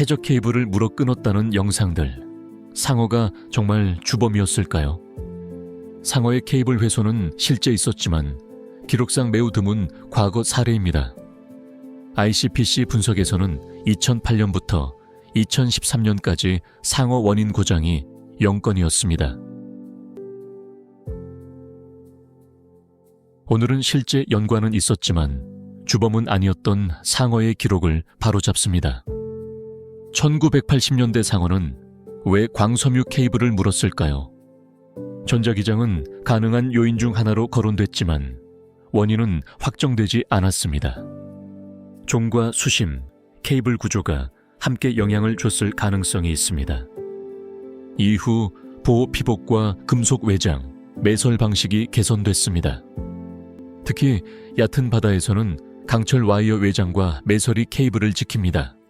해적 케이블을 물어 끊었다는 영상들. 상어가 정말 주범이었을까요? 상어의 케이블 훼손은 실제 있었지만 기록상 매우 드문 과거 사례입니다. ICPC 분석에서는 2008년부터 2013년까지 상어 원인 고장이 0건이었습니다. 오늘은 실제 연관은 있었지만 주범은 아니었던 상어의 기록을 바로잡습니다. 1980년대 상어는 왜 광섬유 케이블을 물었을까요? 전자기장은 가능한 요인 중 하나로 거론됐지만 원인은 확정되지 않았습니다. 종과 수심, 케이블 구조가 함께 영향을 줬을 가능성이 있습니다. 이후 보호 피복과 금속 외장, 매설 방식이 개선됐습니다. 특히 얕은 바다에서는 강철 와이어 외장과 매설이 케이블을 지킵니다.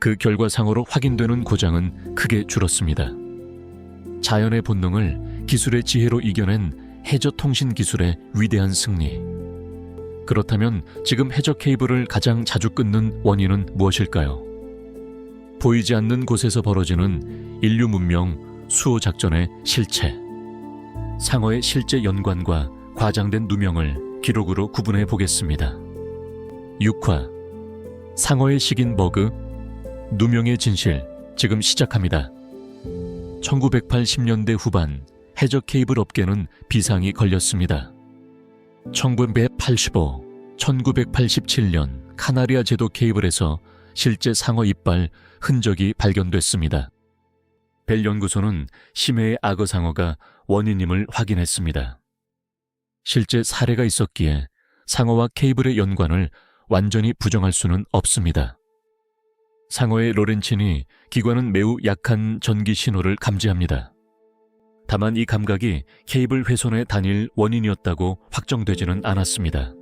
그 결과상으로 확인되는 고장은 크게 줄었습니다. 자연의 본능을 기술의 지혜로 이겨낸 해저 통신 기술의 위대한 승리. 그렇다면 지금 해저 케이블을 가장 자주 끊는 원인은 무엇일까요? 보이지 않는 곳에서 벌어지는 인류 문명 수호 작전의 실체. 상어의 실제 연관과 과장된 누명을 기록으로 구분해 보겠습니다. 6화 상어의 식인 버그, 누명의 진실, 지금 시작합니다. 1980년대 후반 해적 케이블 업계는 비상이 걸렸습니다. 1985, 1987년 카나리아 제도 케이블에서 실제 상어 이빨 흔적이 발견됐습니다. 벨 연구소는 심해의 악어 상어가 원인임을 확인했습니다. 실제 사례가 있었기에 상어와 케이블의 연관을 완전히 부정할 수는 없습니다. 상어의 로렌친이 기관은 매우 약한 전기 신호를 감지합니다. 다만 이 감각이 케이블 훼손의 단일 원인이었다고 확정되지는 않았습니다.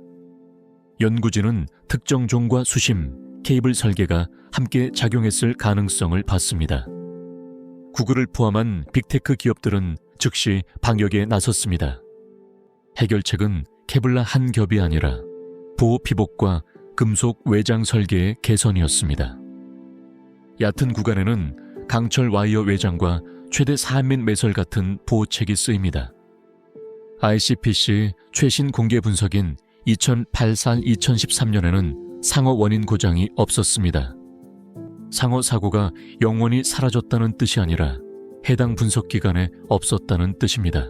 연구진은 특정 종과 수심, 케이블 설계가 함께 작용했을 가능성을 봤습니다. 구글을 포함한 빅테크 기업들은 즉시 방역에 나섰습니다. 해결책은 케블라 한 겹이 아니라 보호 피복과 금속 외장 설계의 개선이었습니다. 얕은 구간에는 강철 와이어 외장과 최대 4민 매설 같은 보호책이 쓰입니다. ICPC 최신 공개 분석인 2008-2013년에는 상어 원인 고장이 없었습니다. 상어 사고가 영원히 사라졌다는 뜻이 아니라 해당 분석 기간에 없었다는 뜻입니다.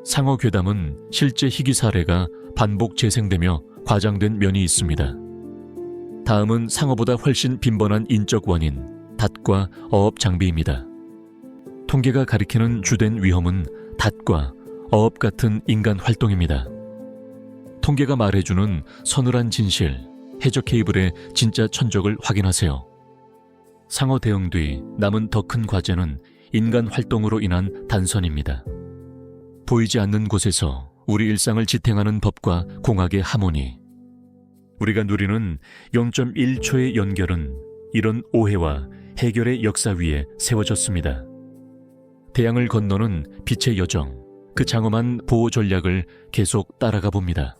상어 괴담은 실제 희귀 사례가 반복 재생되며 과장된 면이 있습니다. 다음은 상어보다 훨씬 빈번한 인적 원인, 닷과 어업 장비입니다. 통계가 가리키는 주된 위험은 닷과 어업 같은 인간 활동입니다. 통계가 말해주는 서늘한 진실, 해적 케이블의 진짜 천적을 확인하세요. 상어 대응 뒤 남은 더 큰 과제는 인간 활동으로 인한 단선입니다. 보이지 않는 곳에서 우리 일상을 지탱하는 법과 공학의 하모니. 우리가 누리는 0.1초의 연결은 이런 오해와 해결의 역사 위에 세워졌습니다. 대양을 건너는 빛의 여정, 그 장엄한 보호 전략을 계속 따라가 봅니다.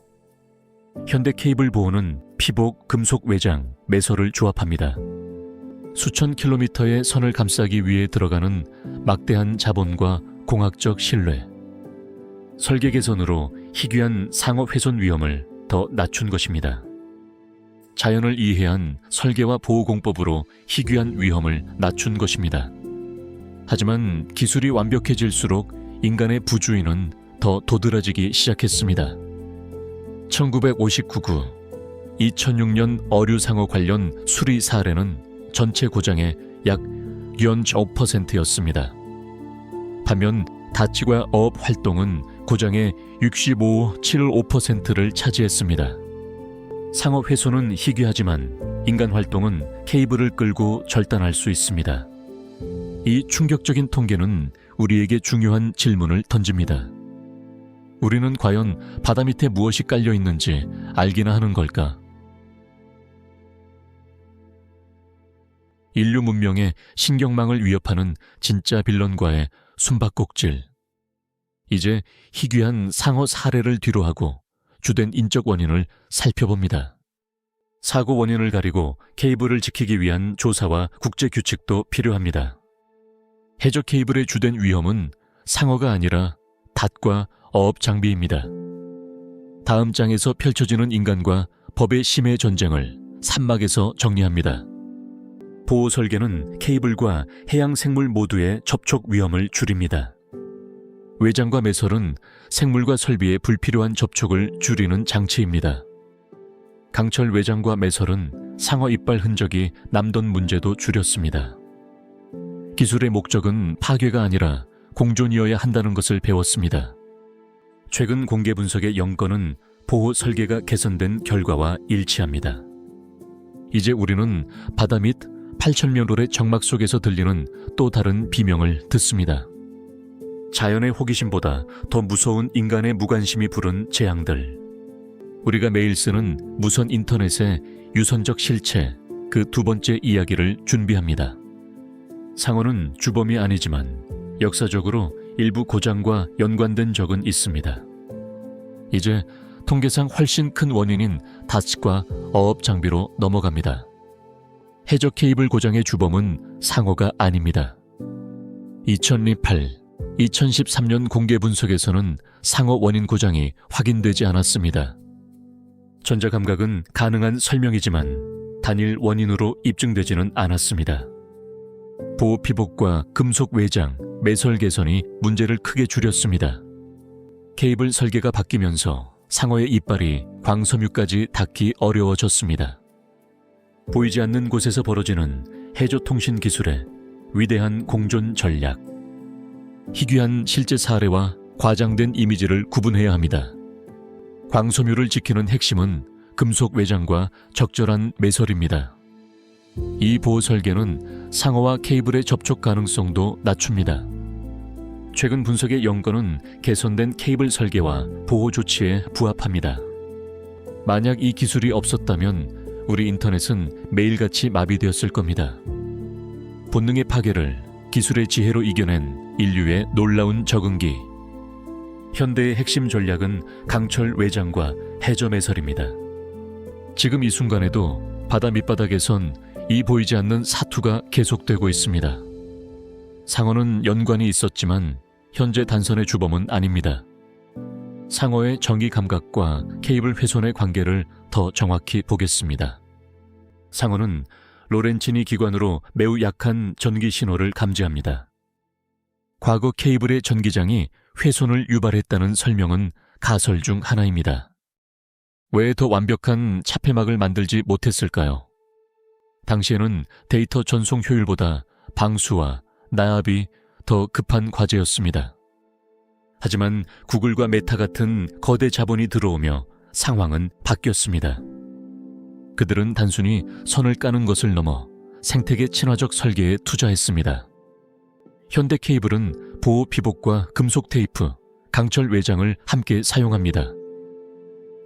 현대 케이블 보호는 피복, 금속 외장, 매설을 조합합니다. 수천 킬로미터의 선을 감싸기 위해 들어가는 막대한 자본과 공학적 신뢰. 설계 개선으로 희귀한 상어 훼손 위험을 더 낮춘 것입니다. 자연을 이해한 설계와 보호 공법으로 희귀한 위험을 낮춘 것입니다. 하지만 기술이 완벽해질수록 인간의 부주의는 더 도드라지기 시작했습니다. 1959구 2006년 어류상어 관련 수리 사례는 전체 고장의 약 0.5%였습니다. 반면 닷지과 어업 활동은 고장의 65.75%를 차지했습니다. 상어 훼손은 희귀하지만 인간 활동은 케이블을 끌고 절단할 수 있습니다. 이 충격적인 통계는 우리에게 중요한 질문을 던집니다. 우리는 과연 바다 밑에 무엇이 깔려 있는지 알기나 하는 걸까? 인류 문명의 신경망을 위협하는 진짜 빌런과의 숨바꼭질. 이제 희귀한 상어 사례를 뒤로하고 주된 인적 원인을 살펴봅니다. 사고 원인을 가리고 케이블을 지키기 위한 조사와 국제 규칙도 필요합니다. 해저 케이블의 주된 위험은 상어가 아니라 닷과 어업 장비입니다. 다음 장에서 펼쳐지는 인간과 법의 심해 전쟁을 3막에서 정리합니다. 보호 설계는 케이블과 해양 생물 모두의 접촉 위험을 줄입니다. 외장과 매설은 생물과 설비의 불필요한 접촉을 줄이는 장치입니다. 강철 외장과 매설은 상어 이빨 흔적이 남던 문제도 줄였습니다. 기술의 목적은 파괴가 아니라 공존이어야 한다는 것을 배웠습니다. 최근 공개 분석의 연건은 보호 설계가 개선된 결과와 일치합니다. 이제 우리는 바다 및 8,000ｍ의 정막 속에서 들리는 또 다른 비명을 듣습니다. 자연의 호기심보다 더 무서운 인간의 무관심이 부른 재앙들. 우리가 매일 쓰는 무선 인터넷의 유선적 실체, 그 두 번째 이야기를 준비합니다. 상어는 주범이 아니지만 역사적으로 일부 고장과 연관된 적은 있습니다. 이제 통계상 훨씬 큰 원인인 닷과 어업 장비로 넘어갑니다. 해저 케이블 고장의 주범은 상어가 아닙니다. 2008, 2013년 공개 분석에서는 상어 원인 고장이 확인되지 않았습니다. 전자감각은 가능한 설명이지만 단일 원인으로 입증되지는 않았습니다. 보호 피복과 금속 외장, 매설 개선이 문제를 크게 줄였습니다. 케이블 설계가 바뀌면서 상어의 이빨이 광섬유까지 닿기 어려워졌습니다. 보이지 않는 곳에서 벌어지는 해저 통신 기술의 위대한 공존 전략. 희귀한 실제 사례와 과장된 이미지를 구분해야 합니다. 광섬유를 지키는 핵심은 금속 외장과 적절한 매설입니다. 이 보호 설계는 상어와 케이블의 접촉 가능성도 낮춥니다. 최근 분석의 연건은 개선된 케이블 설계와 보호 조치에 부합합니다. 만약 이 기술이 없었다면 우리 인터넷은 매일같이 마비되었을 겁니다. 본능의 파괴를 기술의 지혜로 이겨낸 인류의 놀라운 적응기. 현대의 핵심 전략은 강철 외장과 해저 매설입니다. 지금 이 순간에도 바다 밑바닥에선 이 보이지 않는 사투가 계속되고 있습니다. 상어는 연관이 있었지만 현재 단선의 주범은 아닙니다. 상어의 정의 감각과 케이블 훼손의 관계를 더 정확히 보겠습니다. 상어는 로렌치니 기관으로 매우 약한 전기 신호를 감지합니다. 과거 케이블의 전기장이 훼손을 유발했다는 설명은 가설 중 하나입니다. 왜 더 완벽한 차폐막을 만들지 못했을까요? 당시에는 데이터 전송 효율보다 방수와 나압이 더 급한 과제였습니다. 하지만 구글과 메타 같은 거대 자본이 들어오며 상황은 바뀌었습니다. 그들은 단순히 선을 까는 것을 넘어 생태계 친화적 설계에 투자했습니다. 현대 케이블은 보호 피복과 금속 테이프, 강철 외장을 함께 사용합니다.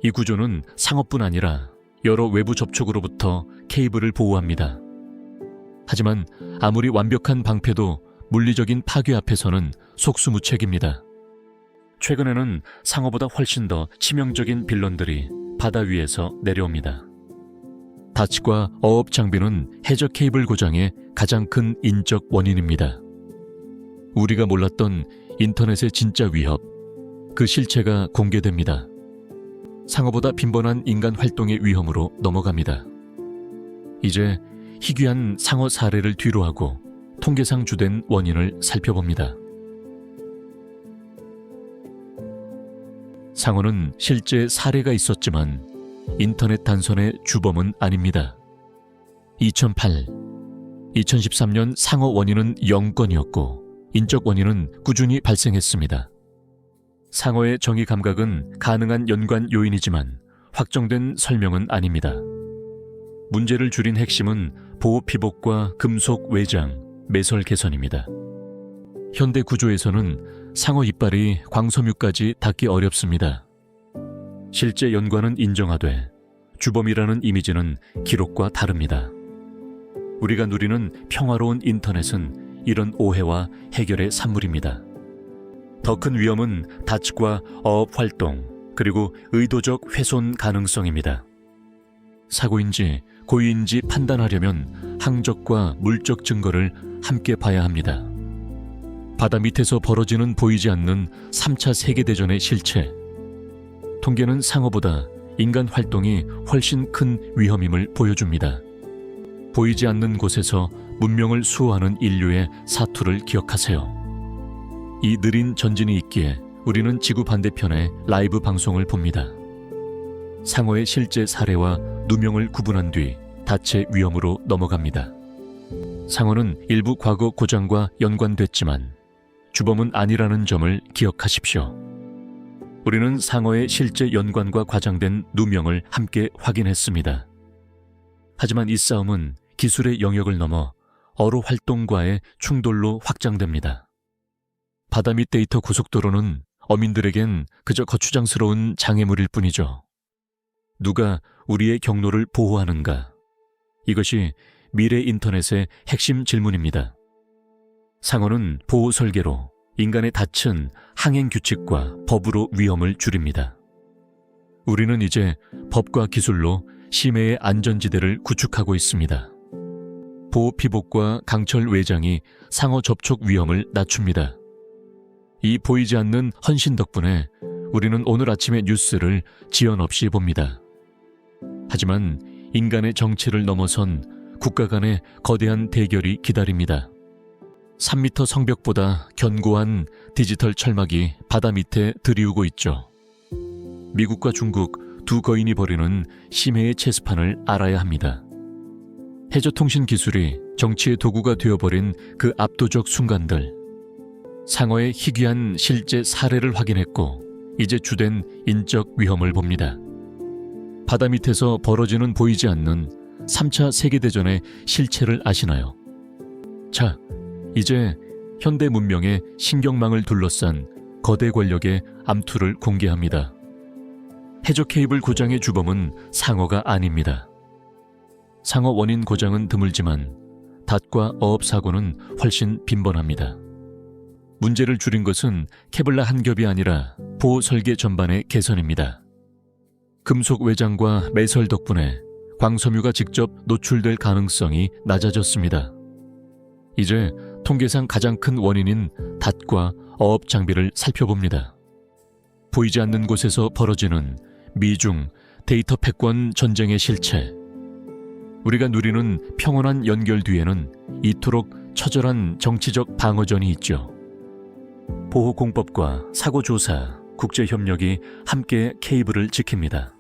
이 구조는 상어뿐 아니라 여러 외부 접촉으로부터 케이블을 보호합니다. 하지만 아무리 완벽한 방패도 물리적인 파괴 앞에서는 속수무책입니다. 최근에는 상어보다 훨씬 더 치명적인 빌런들이 바다 위에서 내려옵니다. 닷과 어업 장비는 해저 케이블 고장의 가장 큰 인적 원인입니다. 우리가 몰랐던 인터넷의 진짜 위협, 그 실체가 공개됩니다. 상어보다 빈번한 인간 활동의 위험으로 넘어갑니다. 이제 희귀한 상어 사례를 뒤로하고 통계상 주된 원인을 살펴봅니다. 상어는 실제 사례가 있었지만 인터넷 단선의 주범은 아닙니다. 2008, 2013년 상어 원인은 0건이었고 인적 원인은 꾸준히 발생했습니다. 상어의 정의 감각은 가능한 연관 요인이지만 확정된 설명은 아닙니다. 문제를 줄인 핵심은 보호 피복과 금속 외장, 매설 개선입니다. 현대 구조에서는 상어 이빨이 광섬유까지 닿기 어렵습니다. 실제 연관은 인정하되 주범이라는 이미지는 기록과 다릅니다. 우리가 누리는 평화로운 인터넷은 이런 오해와 해결의 산물입니다. 더 큰 위험은 닷과 어업 활동, 그리고 의도적 훼손 가능성입니다. 사고인지 고의인지 판단하려면 항적과 물적 증거를 함께 봐야 합니다. 바다 밑에서 벌어지는 보이지 않는 3차 세계대전의 실체. 통계는 상어보다 인간 활동이 훨씬 큰 위험임을 보여줍니다. 보이지 않는 곳에서 문명을 수호하는 인류의 사투를 기억하세요. 이 느린 전진이 있기에 우리는 지구 반대편에 라이브 방송을 봅니다. 상어의 실제 사례와 누명을 구분한 뒤 닻의 위험으로 넘어갑니다. 상어는 일부 과거 고장과 연관됐지만 주범은 아니라는 점을 기억하십시오. 우리는 상어의 실제 연관과 과장된 누명을 함께 확인했습니다. 하지만 이 싸움은 기술의 영역을 넘어 어로 활동과의 충돌로 확장됩니다. 바다 밑 데이터 고속도로는 어민들에겐 그저 거추장스러운 장애물일 뿐이죠. 누가 우리의 경로를 보호하는가? 이것이 미래 인터넷의 핵심 질문입니다. 상어는 보호 설계로 인간의 닻은 항행 규칙과 법으로 위험을 줄입니다. 우리는 이제 법과 기술로 심해의 안전지대를 구축하고 있습니다. 보호 피복과 강철 외장이 상어 접촉 위험을 낮춥니다. 이 보이지 않는 헌신 덕분에 우리는 오늘 아침의 뉴스를 지연 없이 봅니다. 하지만 인간의 정체를 넘어선 국가 간의 거대한 대결이 기다립니다. 3m 성벽보다 견고한 디지털 철막이 바다 밑에 들이우고 있죠. 미국과 중국 두 거인이 벌이는 심해의 체스판을 알아야 합니다. 해저통신 기술이 정치의 도구가 되어버린 그 압도적 순간들. 상어의 희귀한 실제 사례를 확인했고 이제 주된 인적 위험을 봅니다. 바다 밑에서 벌어지는 보이지 않는 3차 세계대전의 실체를 아시나요? 자, 이제 현대 문명의 신경망을 둘러싼 거대 권력의 암투를 공개합니다. 해저 케이블 고장의 주범은 상어가 아닙니다. 상어 원인 고장은 드물지만 닷과 어업 사고는 훨씬 빈번합니다. 문제를 줄인 것은 케블라 한 겹이 아니라 보호 설계 전반의 개선입니다. 금속 외장과 매설 덕분에 광섬유가 직접 노출될 가능성이 낮아졌습니다. 이제 통계상 가장 큰 원인인 닷과 어업 장비를 살펴봅니다. 보이지 않는 곳에서 벌어지는 미중 데이터 패권 전쟁의 실체. 우리가 누리는 평온한 연결 뒤에는 이토록 처절한 정치적 방어전이 있죠. 보호공법과 사고조사, 국제협력이 함께 케이블을 지킵니다.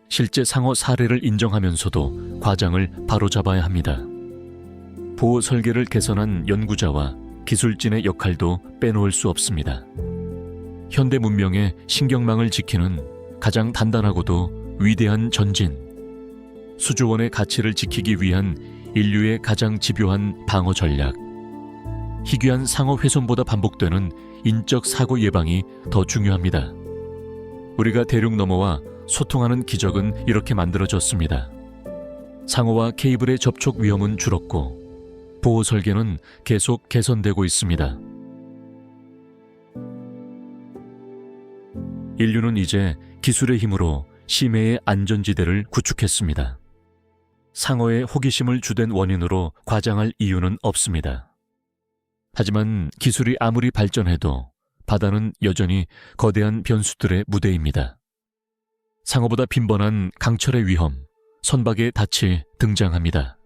실제 상어 사례를 인정하면서도 과장을 바로잡아야 합니다. 보호 설계를 개선한 연구자와 기술진의 역할도 빼놓을 수 없습니다. 현대 문명의 신경망을 지키는 가장 단단하고도 위대한 전진, 수조 원의 가치를 지키기 위한 인류의 가장 집요한 방어 전략, 희귀한 상어 훼손보다 반복되는 인적 사고 예방이 더 중요합니다. 우리가 대륙 너머와 소통하는 기적은 이렇게 만들어졌습니다. 상어와 케이블의 접촉 위험은 줄었고 보호 설계는 계속 개선되고 있습니다. 인류는 이제 기술의 힘으로 심해의 안전지대를 구축했습니다. 상어의 호기심을 주된 원인으로 과장할 이유는 없습니다. 하지만 기술이 아무리 발전해도 바다는 여전히 거대한 변수들의 무대입니다. 상어보다 빈번한 강철의 위험, 선박의 닻이 등장합니다.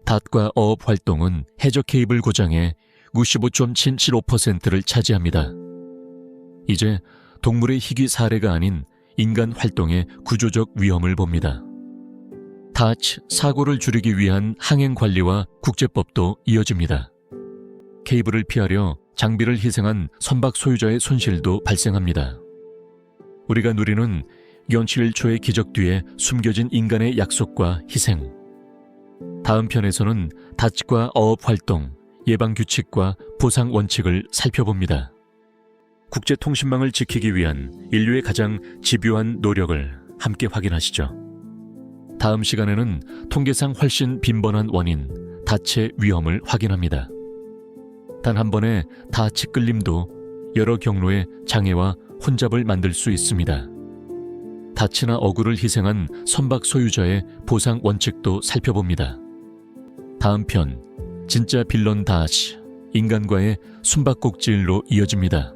닷과 어업 활동은 해저 케이블 고장의 95.75%를 차지합니다. 이제 동물의 희귀 사례가 아닌 인간 활동의 구조적 위험을 봅니다. 닷 사고를 줄이기 위한 항행 관리와 국제법도 이어집니다. 케이블을 피하려 장비를 희생한 선박 소유자의 손실도 발생합니다. 우리가 누리는 연칠1초의 기적 뒤에 숨겨진 인간의 약속과 희생. 다음 편에서는 닷과 어업 활동, 예방 규칙과 보상 원칙을 살펴봅니다. 국제통신망을 지키기 위한 인류의 가장 집요한 노력을 함께 확인하시죠. 다음 시간에는 통계상 훨씬 빈번한 원인, 닷의 위험을 확인합니다. 단 한 번의 닷 끌림도 여러 경로의 장애와 혼잡을 만들 수 있습니다. 닻이나 어구를 희생한 선박 소유자의 보상 원칙도 살펴봅니다. 다음 편, 진짜 빌런 다시, 인간과의 숨바꼭질로 이어집니다.